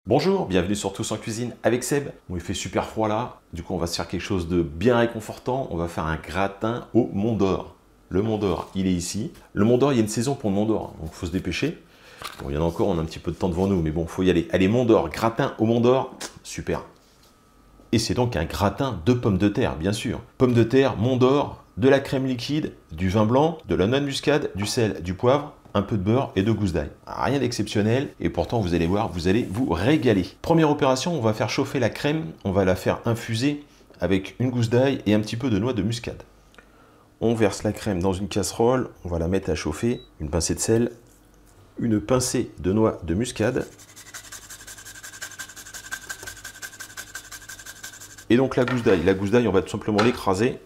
Bonjour, bienvenue sur Tous en Cuisine avec Seb. Bon, il fait super froid là, du coup on va se faire quelque chose de bien réconfortant. On va faire un gratin au Mont d'Or. Le Mont d'Or, il est ici. Le Mont d'Or, il y a une saison pour le Mont d'Or, donc il faut se dépêcher. Bon, il y en a encore, on a un petit peu de temps devant nous, mais bon, faut y aller. Allez, Mont d'Or, gratin au Mont d'Or, super. Et c'est donc un gratin de pommes de terre, bien sûr. Pommes de terre, Mont d'Or, de la crème liquide, du vin blanc, de la noix de muscade, du sel, du poivre, un peu de beurre et de gousse d'ail. Rien d'exceptionnel et pourtant vous allez voir, vous allez vous régaler. Première opération, on va faire chauffer la crème, on va la faire infuser avec une gousse d'ail et un petit peu de noix de muscade. On verse la crème dans une casserole, on va la mettre à chauffer, une pincée de sel, une pincée de noix de muscade. Et donc la gousse d'ail, on va tout simplement l'écraser.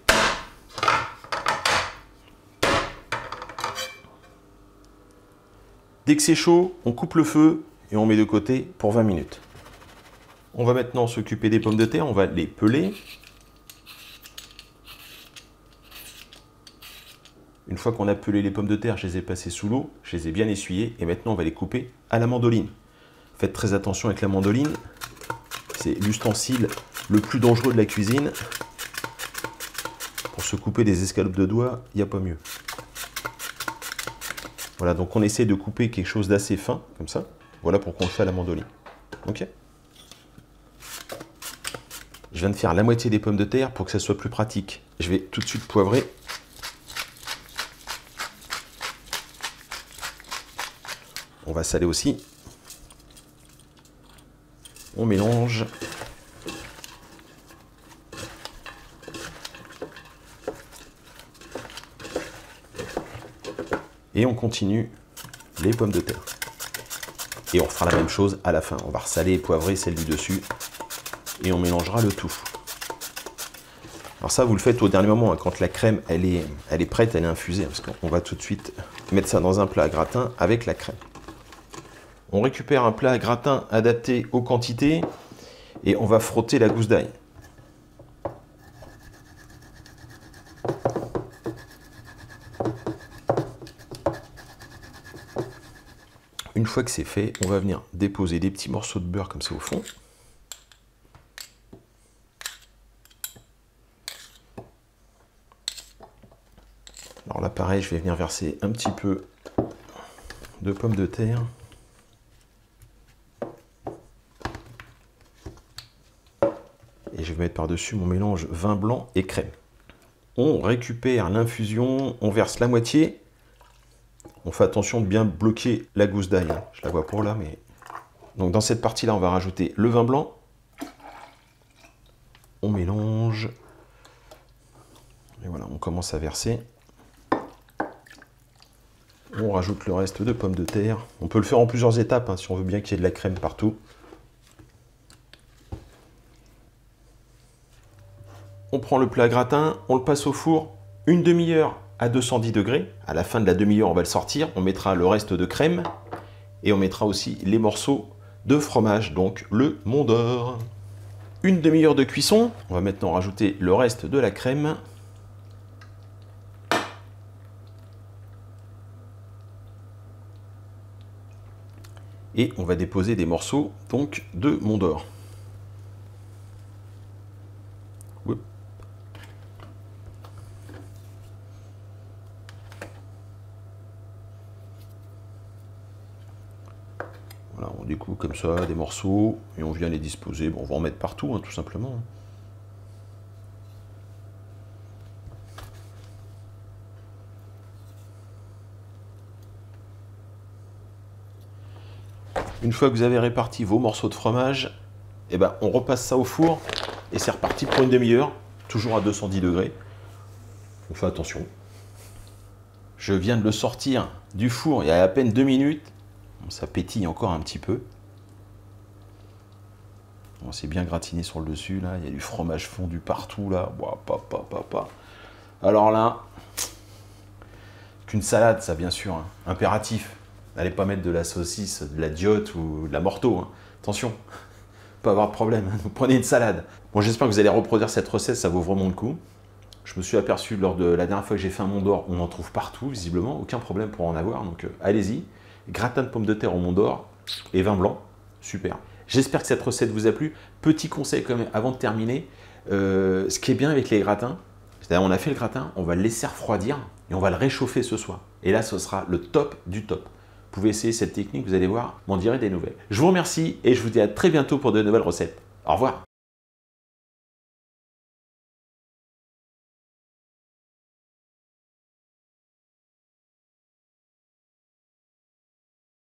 Dès que c'est chaud, on coupe le feu et on met de côté pour 20 minutes. On va maintenant s'occuper des pommes de terre, on va les peler. Une fois qu'on a pelé les pommes de terre, je les ai passées sous l'eau, je les ai bien essuyées et maintenant on va les couper à la mandoline. Faites très attention avec la mandoline, c'est l'ustensile le plus dangereux de la cuisine. Pour se couper des escalopes de doigts, il n'y a pas mieux. Voilà, donc on essaie de couper quelque chose d'assez fin, comme ça. Voilà pourquoi on le fait à la mandoline. Ok. Je viens de faire la moitié des pommes de terre pour que ça soit plus pratique. Je vais tout de suite poivrer. On va saler aussi. On mélange. Et on continue les pommes de terre. Et on fera la même chose à la fin. On va ressaler et poivrer celle du dessus. Et on mélangera le tout. Alors ça, vous le faites au dernier moment, hein, quand la crème, elle est prête, elle est infusée. Parce qu'on va tout de suite mettre ça dans un plat à gratin avec la crème. On récupère un plat à gratin adapté aux quantités. Et on va frotter la gousse d'ail. Une fois que c'est fait, on va venir déposer des petits morceaux de beurre comme ça au fond. Alors là, pareil, je vais venir verser un petit peu de pommes de terre. Et je vais mettre par-dessus mon mélange vin blanc et crème. On récupère l'infusion, on verse la moitié. On fait attention de bien bloquer la gousse d'ail. Je la vois pour là, mais... Donc dans cette partie-là, on va rajouter le vin blanc. On mélange. Et voilà, on commence à verser. On rajoute le reste de pommes de terre. On peut le faire en plusieurs étapes, hein, si on veut bien qu'il y ait de la crème partout. On prend le plat gratin, on le passe au four une demi-heure à 210 degrés. À la fin de la demi-heure, on va le sortir. On mettra le reste de crème et on mettra aussi les morceaux de fromage, donc le Mont d'Or. Une demi-heure de cuisson. On va maintenant rajouter le reste de la crème. Et on va déposer des morceaux donc de Mont d'Or. Voilà, on découpe comme ça des morceaux et on vient les disposer. Bon, on va en mettre partout, hein, tout simplement. Une fois que vous avez réparti vos morceaux de fromage, eh ben, on repasse ça au four et c'est reparti pour une demi-heure, toujours à 210 degrés. On fait attention. Je viens de le sortir du four il y a à peine 2 minutes. Bon, ça pétille encore un petit peu. On s'est bien gratiné sur le dessus, là. Il y a du fromage fondu partout, là. Alors là, qu'une salade, ça, bien sûr. Hein. Impératif. N'allez pas mettre de la saucisse, de la diotte ou de la morteau. Hein. Attention, pas avoir de problème. Vous prenez une salade. Bon, j'espère que vous allez reproduire cette recette, ça vaut vraiment le coup. Je me suis aperçu lors de la dernière fois que j'ai fait un Mont d'Or, on en trouve partout, visiblement. Aucun problème pour en avoir, donc allez-y. Gratin de pommes de terre au Mont d'Or et vin blanc, super. J'espère que cette recette vous a plu. Petit conseil quand même avant de terminer, ce qui est bien avec les gratins, c'est-à-dire on a fait le gratin, on va le laisser refroidir et on va le réchauffer ce soir. Et là, ce sera le top du top. Vous pouvez essayer cette technique, vous allez voir, m'en direz des nouvelles. Je vous remercie et je vous dis à très bientôt pour de nouvelles recettes. Au revoir.